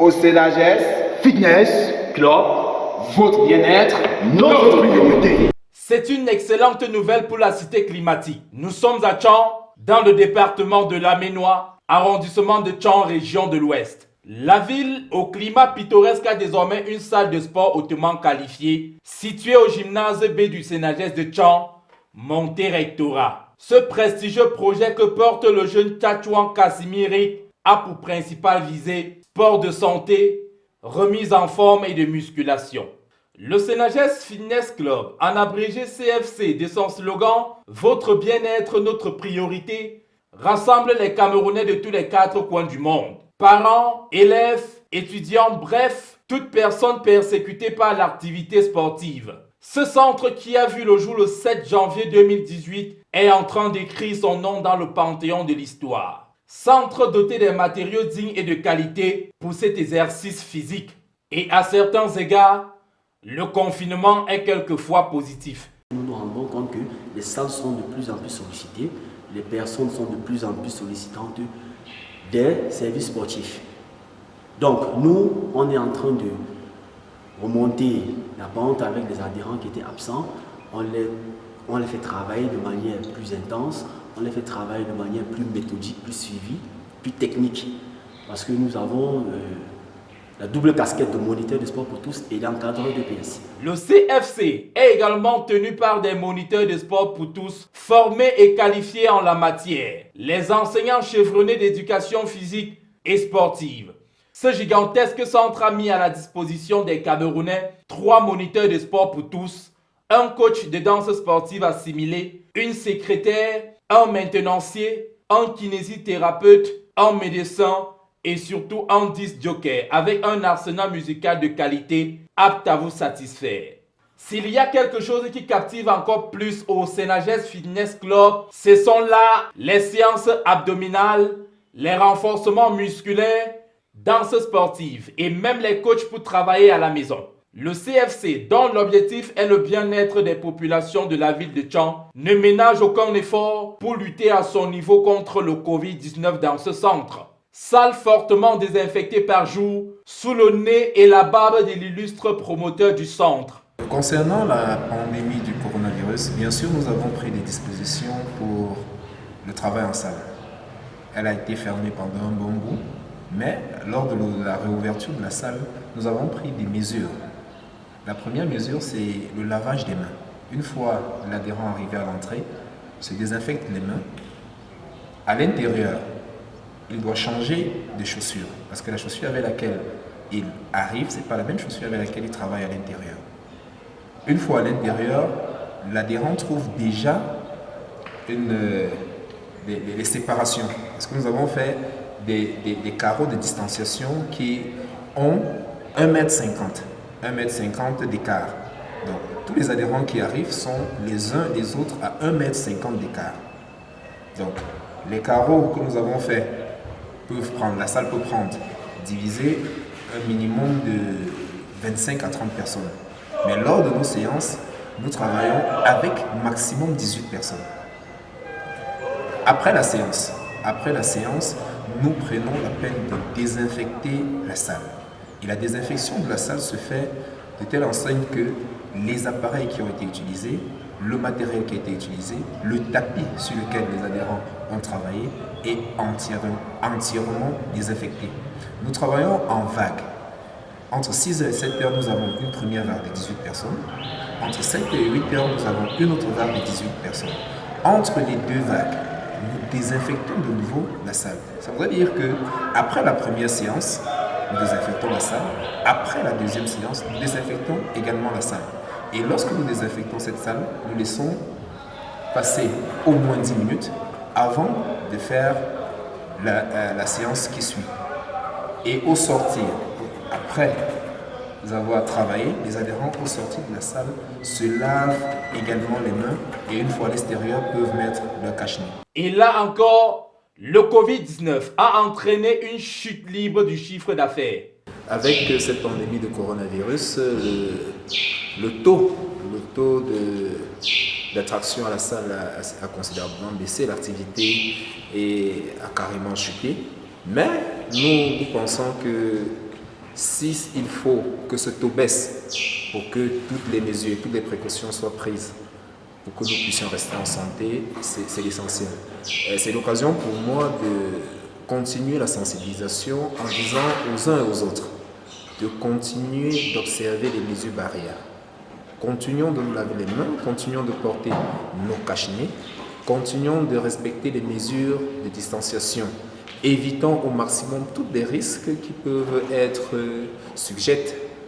Au CENAGES Fitness Club, votre bien-être, notre priorité. C'est une excellente nouvelle pour la cité climatique. Nous sommes à Tchang, dans le département de l'Aménois, arrondissement de Tchang, région de l'Ouest. La ville, au climat pittoresque, a désormais une salle de sport hautement qualifiée, située au gymnase B du CENAGES de Tchang, Monte Rectora. Ce prestigieux projet que porte le jeune Tchachouan Casimiri a pour principale visée sport de santé, remise en forme et de musculation. Le CENAGES Fitness Club, en abrégé CFC de son slogan « Votre bien-être, notre priorité », rassemble les Camerounais de tous les 4 coins du monde. Parents, élèves, étudiants, bref, toute personne persécutée par l'activité sportive. Ce centre qui a vu le jour le 7 janvier 2018 est en train d'écrire son nom dans le panthéon de l'histoire. Centre doté des matériaux dignes et de qualité pour cet exercice physique. Et à certains égards, le confinement est quelquefois positif. Nous nous rendons compte que les salles sont de plus en plus sollicitées, les personnes sont de plus en plus sollicitantes des services sportifs. Donc nous, on est en train de remonter la pente avec des adhérents qui étaient absents. On les fait travailler de manière plus intense, on les fait travailler de manière plus méthodique, plus suivie, plus technique. Parce que nous avons la double casquette de moniteur de sport pour tous et d'encadreur de PS. Le CFC est également tenu par des moniteurs de sport pour tous, formés et qualifiés en la matière. Les enseignants chevronnés d'éducation physique et sportive. Ce gigantesque centre a mis à la disposition des Camerounais 3 moniteurs de sport pour tous, un coach de danse sportive assimilé, une secrétaire, un maintenancier, un kinésithérapeute, un médecin, et surtout un disc jockey avec un arsenal musical de qualité apte à vous satisfaire. S'il y a quelque chose qui captive encore plus au CENAGES Fitness Club, ce sont là les séances abdominales, les renforcements musculaires, danse sportive et même les coachs pour travailler à la maison. Le CFC, dont l'objectif est le bien-être des populations de la ville de Tchang, ne ménage aucun effort pour lutter à son niveau contre le Covid-19 dans ce centre. Salle fortement désinfectée par jour, sous le nez et la barbe de l'illustre promoteur du centre. Concernant la pandémie du coronavirus, bien sûr, nous avons pris des dispositions pour le travail en salle. Elle a été fermée pendant un bon bout, mais lors de la réouverture de la salle, nous avons pris des mesures. La première mesure, c'est le lavage des mains. Une fois l'adhérent arrivé à l'entrée, se désinfecte les mains. À l'intérieur, il doit changer de chaussure parce que la chaussure avec laquelle il arrive, ce n'est pas la même chaussure avec laquelle il travaille à l'intérieur. Une fois à l'intérieur, l'adhérent trouve déjà les séparations parce que nous avons fait des carreaux de distanciation qui ont 1,50 m, 1,50 m d'écart. Donc tous les adhérents qui arrivent sont les uns les autres à 1,50 m d'écart. Donc les carreaux que nous avons faits la salle peut prendre, diviser un minimum de 25 à 30 personnes. Mais lors de nos séances, nous travaillons avec maximum 18 personnes. Après la séance, nous prenons la peine de désinfecter la salle. Et la désinfection de la salle se fait de telle enseigne que les appareils qui ont été utilisés, le matériel qui a été utilisé, le tapis sur lequel les adhérents ont travaillé est entièrement désinfecté. Nous travaillons en vagues. Entre 6h et 7h, nous avons une première vague de 18 personnes. Entre 7h et 8h, nous avons une autre vague de 18 personnes. Entre les deux vagues, nous désinfectons de nouveau la salle. Ça voudrait dire qu'après la première séance, nous désinfectons la salle. Après la deuxième séance, nous désinfectons également la salle. Et lorsque nous désinfectons cette salle, nous laissons passer au moins 10 minutes avant de faire la séance qui suit. Et au sortir, après avoir travaillé, les adhérents au sortir de la salle se lavent également les mains et une fois à l'extérieur peuvent mettre leur cache-nez. Et là encore, le Covid-19 a entraîné une chute libre du chiffre d'affaires. Avec cette pandémie de coronavirus, le taux d'attraction à la salle a considérablement baissé, l'activité a carrément chuté. Mais nous pensons que 6, il faut que ce taux baisse pour que toutes les mesures, toutes les précautions soient prises pour que nous puissions rester en santé, c'est l'essentiel. C'est l'occasion pour moi de continuer la sensibilisation en disant aux uns et aux autres de continuer d'observer les mesures barrières. Continuons de nous laver les mains, continuons de porter nos cache-nez, continuons de respecter les mesures de distanciation. Évitons au maximum tous les risques qui peuvent être sujets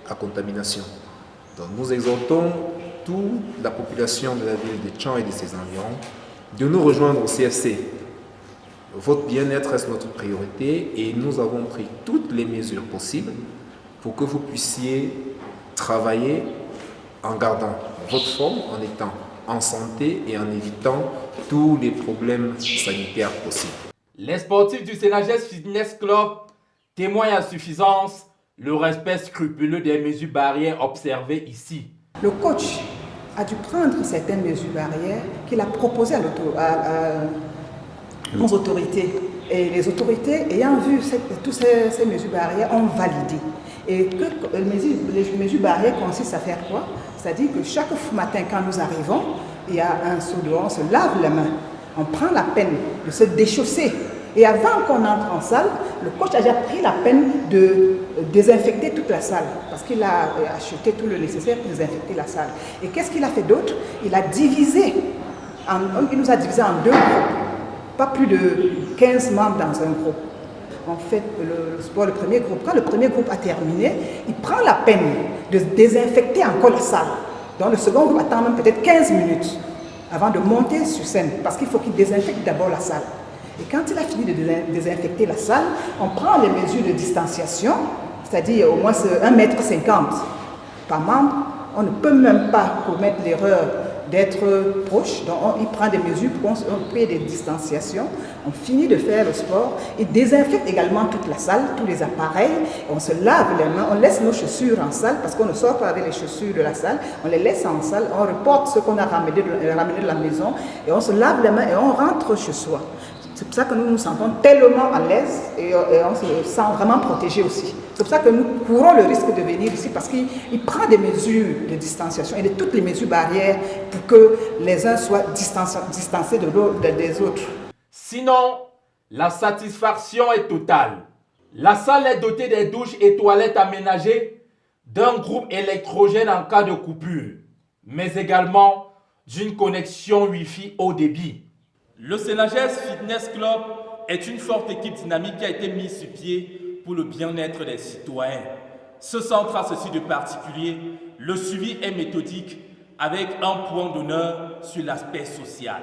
à contamination. Donc nous exhortons toute la population de la ville de Tchang et de ses environs de nous rejoindre au CFC. Votre bien-être reste notre priorité et nous avons pris toutes les mesures possibles pour que vous puissiez travailler en gardant votre forme, en étant en santé et en évitant tous les problèmes sanitaires possibles. Les sportifs du Sénages Fitness Club témoignent à suffisance le respect scrupuleux des mesures barrières observées ici. Le coach a dû prendre certaines mesures barrières qu'il a proposées aux autorités. Et les autorités, ayant vu toutes ces mesures barrières, ont validé. Et les mesures barrières consistent à faire quoi? C'est-à-dire que chaque matin, quand nous arrivons, il y a un seau d'eau, on se lave les mains, on prend la peine de se déchausser. Et avant qu'on entre en salle, le coach a déjà pris la peine de désinfecter toute la salle parce qu'il a acheté tout le nécessaire pour désinfecter la salle. Et qu'est-ce qu'il a fait d'autre? Il nous a divisé en deux groupes, pas plus de 15 membres dans un groupe. On fait le sport, le premier groupe. Quand le premier groupe a terminé, il prend la peine de désinfecter encore la salle. Donc le second groupe attend même peut-être 15 minutes avant de monter sur scène parce qu'il faut qu'il désinfecte d'abord la salle. Et quand il a fini de désinfecter la salle, on prend les mesures de distanciation, c'est-à-dire au moins 1,50 m par membre. On ne peut même pas commettre l'erreur d'être proche. Donc il prend des mesures pour qu'on ait des distanciations. On finit de faire le sport. Il désinfecte également toute la salle, tous les appareils. On se lave les mains. On laisse nos chaussures en salle parce qu'on ne sort pas avec les chaussures de la salle. On les laisse en salle. On reporte ce qu'on a ramené de la maison. Et on se lave les mains et on rentre chez soi. C'est pour ça que nous nous sentons tellement à l'aise et on se sent vraiment protégé aussi. C'est pour ça que nous courons le risque de venir ici parce qu'il prend des mesures de distanciation et de toutes les mesures barrières pour que les uns soient distancés des autres. Sinon, la satisfaction est totale. La salle est dotée des douches et toilettes aménagées, d'un groupe électrogène en cas de coupure, mais également d'une connexion Wi-Fi haut débit. Le Sénages Fitness Club est une forte équipe dynamique qui a été mise sur pied pour le bien-être des citoyens. Ce centre a ceci de particulier, le suivi est méthodique avec un point d'honneur sur l'aspect social.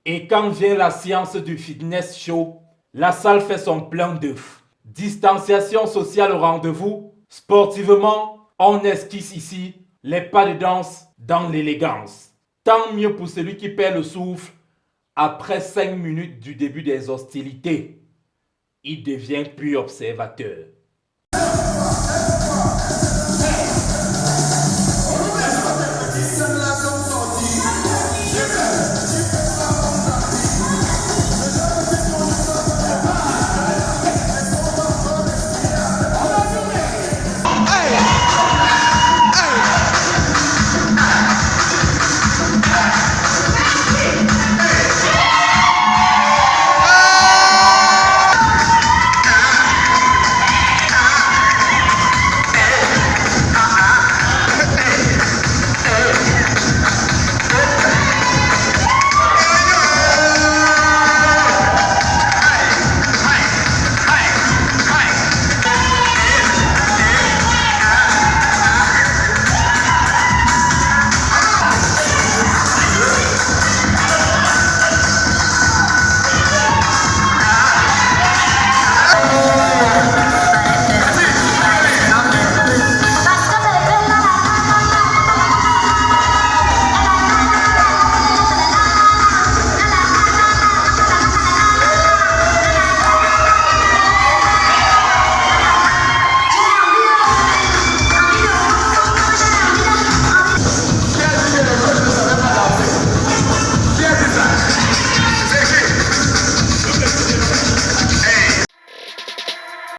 Et quand vient la séance du fitness show, la salle fait son plein d'œufs. Distanciation sociale au rendez-vous, sportivement, on esquisse ici les pas de danse dans l'élégance. Tant mieux pour celui qui perd le souffle. Après 5 minutes du début des hostilités, il devient puis observateur.